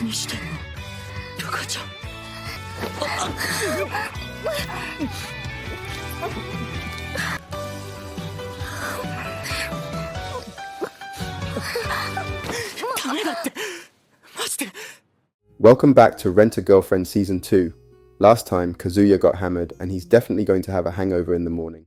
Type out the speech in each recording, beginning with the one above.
何してんのルカちゃん。ダメだってマジで。 Welcome back to Rent a Girlfriend Season 2. Last time, Kazuya got hammered and he's definitely going to have a hangover in the morning.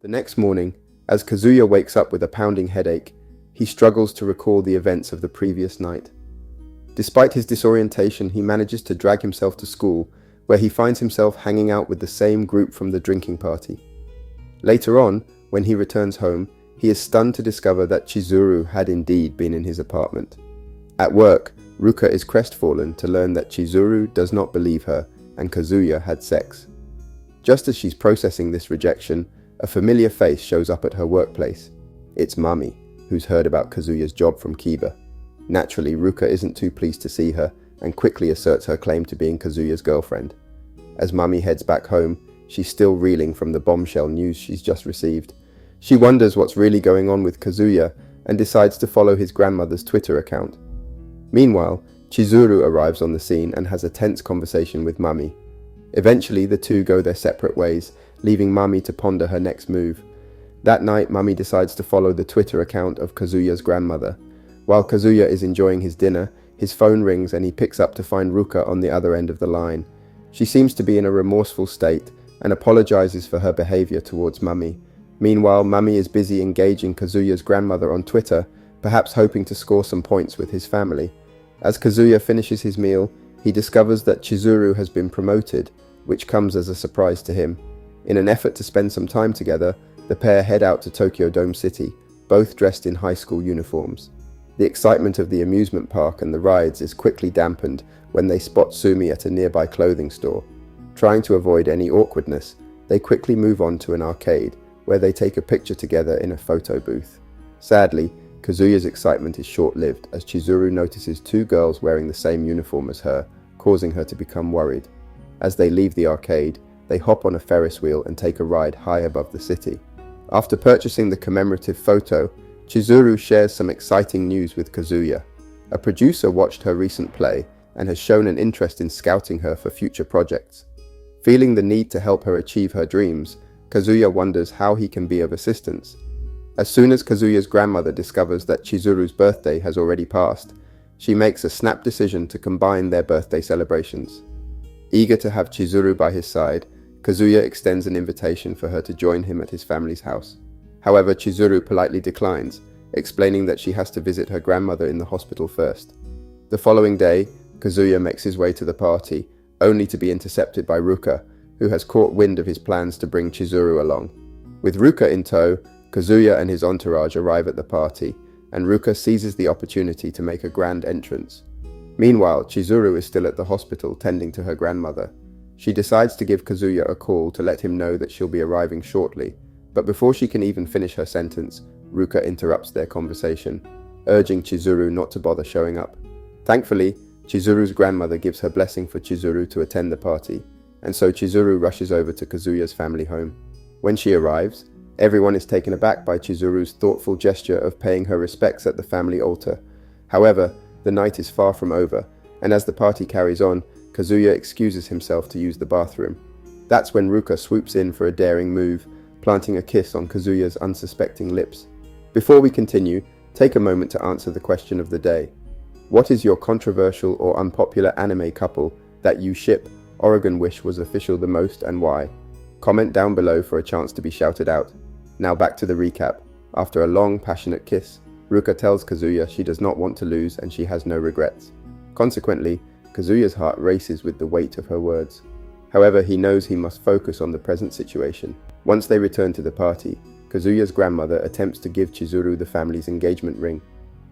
The next morning, as Kazuya wakes up with a pounding headache, he struggles to recall the events of the previous night. Despite his disorientation, he manages to drag himself to school, where he finds himself hanging out with the same group from the drinking party. Later on, when he returns home, he is stunned to discover that Chizuru had indeed been in his apartment. At work, Ruka is crestfallen to learn that Chizuru does not believe her and Kazuya had sex. Just as she's processing this rejection, a familiar face shows up at her workplace. It's Mami, who's heard about Kazuya's job from Kiba. Naturally, Ruka isn't too pleased to see her and quickly asserts her claim to being Kazuya's girlfriend. As Mami heads back home, she's still reeling from the bombshell news she's just received. She wonders what's really going on with Kazuya and decides to follow his grandmother's Twitter account. Meanwhile, Chizuru arrives on the scene and has a tense conversation with Mami. Eventually, the two go their separate ways, leaving Mami to ponder her next move. That night, Mami decides to follow the Twitter account of Kazuya's grandmother. While Kazuya is enjoying his dinner, his phone rings and he picks up to find Ruka on the other end of the line. She seems to be in a remorseful state and apologizes for her behavior towards Mami. Meanwhile, Mami is busy engaging Kazuya's grandmother on Twitter, perhaps hoping to score some points with his family. As Kazuya finishes his meal, he discovers that Chizuru has been promoted, which comes as a surprise to him. In an effort to spend some time together, the pair head out to Tokyo Dome City, both dressed in high school uniforms. The excitement of the amusement park and the rides is quickly dampened when they spot Sumi at a nearby clothing store. Trying to avoid any awkwardness, they quickly move on to an arcade, where they take a picture together in a photo booth. Sadly, Kazuya's excitement is short-lived as Chizuru notices two girls wearing the same uniform as her, causing her to become worried. As they leave the arcade, they hop on a Ferris wheel and take a ride high above the city. After purchasing the commemorative photo, Chizuru shares some exciting news with Kazuya. A producer watched her recent play and has shown an interest in scouting her for future projects. Feeling the need to help her achieve her dreams, Kazuya wonders how he can be of assistance. As soon as Kazuya's grandmother discovers that Chizuru's birthday has already passed, she makes a snap decision to combine their birthday celebrations. Eager to have Chizuru by his side, Kazuya extends an invitation for her to join him at his family's house. However, Chizuru politely declines, explaining that she has to visit her grandmother in the hospital first. The following day, Kazuya makes his way to the party, only to be intercepted by Ruka, who has caught wind of his plans to bring Chizuru along. With Ruka in tow, Kazuya and his entourage arrive at the party, and Ruka seizes the opportunity to make a grand entrance. Meanwhile, Chizuru is still at the hospital tending to her grandmother. She decides to give Kazuya a call to let him know that she'll be arriving shortly, but before she can even finish her sentence, Ruka interrupts their conversation, urging Chizuru not to bother showing up. Thankfully, Chizuru's grandmother gives her blessing for Chizuru to attend the party, and so Chizuru rushes over to Kazuya's family home. When she arrives, everyone is taken aback by Chizuru's thoughtful gesture of paying her respects at the family altar. However, the night is far from over, and as the party carries on, Kazuya excuses himself to use the bathroom. That's when Ruka swoops in for a daring move, planting a kiss on Kazuya's unsuspecting lips. Before we continue, take a moment to answer the question of the day. What is your controversial or unpopular anime couple that you ship, Oregon wish was official the most, and why? Comment down below for a chance to be shouted out. Now back to the recap. After a long, passionate kiss, Ruka tells Kazuya she does not want to lose and she has no regrets. Consequently, Kazuya's heart races with the weight of her words. However, he knows he must focus on the present situation. Once they return to the party, Kazuya's grandmother attempts to give Chizuru the family's engagement ring.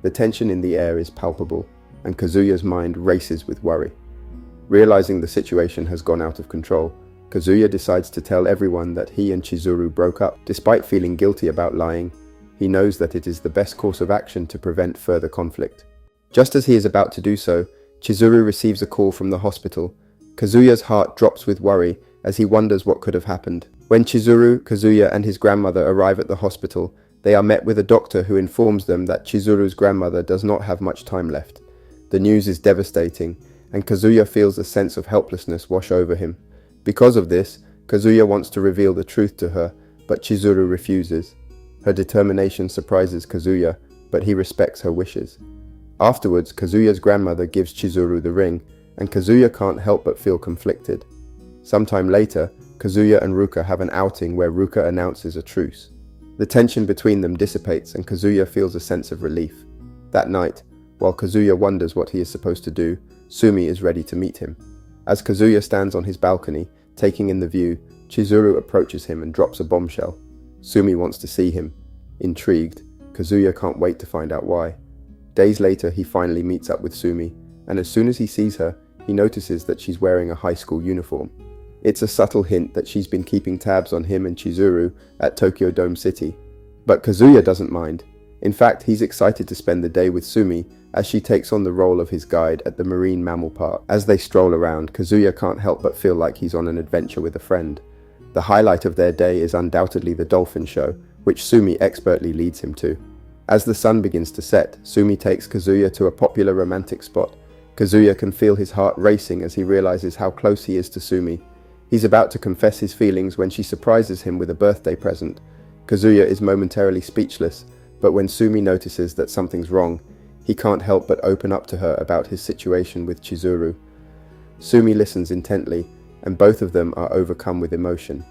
The tension in the air is palpable, and Kazuya's mind races with worry. Realizing the situation has gone out of control, Kazuya decides to tell everyone that he and Chizuru broke up. Despite feeling guilty about lying, he knows that it is the best course of action to prevent further conflict. Just as he is about to do so, Chizuru receives a call from the hospital. Kazuya's heart drops with worry as he wonders what could have happened. When Chizuru, Kazuya and his grandmother arrive at the hospital, they are met with a doctor who informs them that Chizuru's grandmother does not have much time left. The news is devastating, and Kazuya feels a sense of helplessness wash over him. Because of this, Kazuya wants to reveal the truth to her, but Chizuru refuses. Her determination surprises Kazuya, but he respects her wishes. Afterwards, Kazuya's grandmother gives Chizuru the ring, and Kazuya can't help but feel conflicted. Sometime later, Kazuya and Ruka have an outing where Ruka announces a truce. The tension between them dissipates and Kazuya feels a sense of relief. That night, while Kazuya wonders what he is supposed to do, Sumi is ready to meet him. As Kazuya stands on his balcony, taking in the view, Chizuru approaches him and drops a bombshell. Sumi wants to see him. Intrigued, Kazuya can't wait to find out why. Days later, he finally meets up with Sumi, and as soon as he sees her, he notices that she's wearing a high school uniform. It's a subtle hint that she's been keeping tabs on him and Chizuru at Tokyo Dome City. But Kazuya doesn't mind. In fact, he's excited to spend the day with Sumi as she takes on the role of his guide at the marine mammal park. As they stroll around, Kazuya can't help but feel like he's on an adventure with a friend. The highlight of their day is undoubtedly the dolphin show, which Sumi expertly leads him to. As the sun begins to set, Sumi takes Kazuya to a popular romantic spot. Kazuya can feel his heart racing as he realizes how close he is to Sumi. He's about to confess his feelings when she surprises him with a birthday present. Kazuya is momentarily speechless, but when Sumi notices that something's wrong, he can't help but open up to her about his situation with Chizuru. Sumi listens intently, and both of them are overcome with emotion.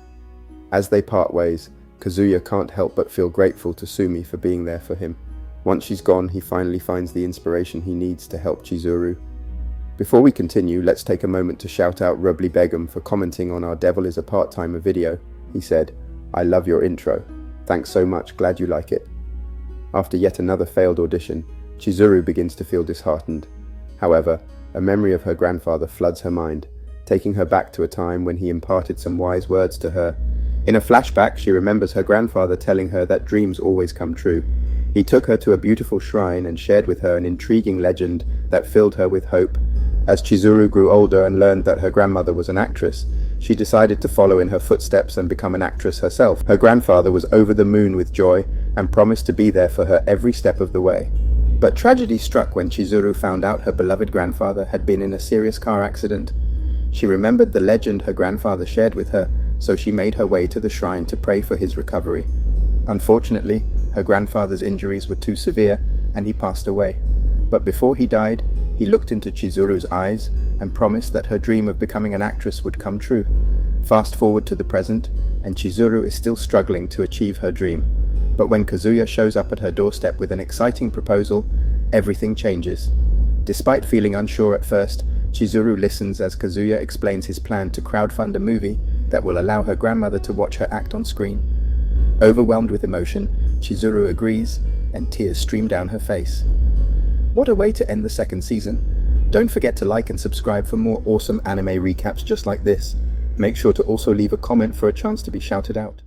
As they part ways, Kazuya can't help but feel grateful to Sumi for being there for him. Once she's gone, he finally finds the inspiration he needs to help Chizuru. Before we continue, let's take a moment to shout out Rubli Begum for commenting on our Devil is a Part-Timer video. He said, "I love your intro. Thanks so much, glad you like it." After yet another failed audition, Chizuru begins to feel disheartened. However, a memory of her grandfather floods her mind, taking her back to a time when he imparted some wise words to her. In a flashback, she remembers her grandfather telling her that dreams always come true. He took her to a beautiful shrine and shared with her an intriguing legend that filled her with hope. As Chizuru grew older and learned that her grandmother was an actress, she decided to follow in her footsteps and become an actress herself. Her grandfather was over the moon with joy and promised to be there for her every step of the way. But tragedy struck when Chizuru found out her beloved grandfather had been in a serious car accident. She remembered the legend her grandfather shared with her, so she made her way to the shrine to pray for his recovery. Unfortunately, her grandfather's injuries were too severe and he passed away. But before he died, he looked into Chizuru's eyes and promised that her dream of becoming an actress would come true. Fast forward to the present, and Chizuru is still struggling to achieve her dream. But when Kazuya shows up at her doorstep with an exciting proposal, everything changes. Despite feeling unsure at first, Chizuru listens as Kazuya explains his plan to crowdfund a movie that will allow her grandmother to watch her act on screen. Overwhelmed with emotion, Chizuru agrees, and tears stream down her face. What a way to end the second season. Don't forget to like and subscribe for more awesome anime recaps just like this. Make sure to also leave a comment for a chance to be shouted out.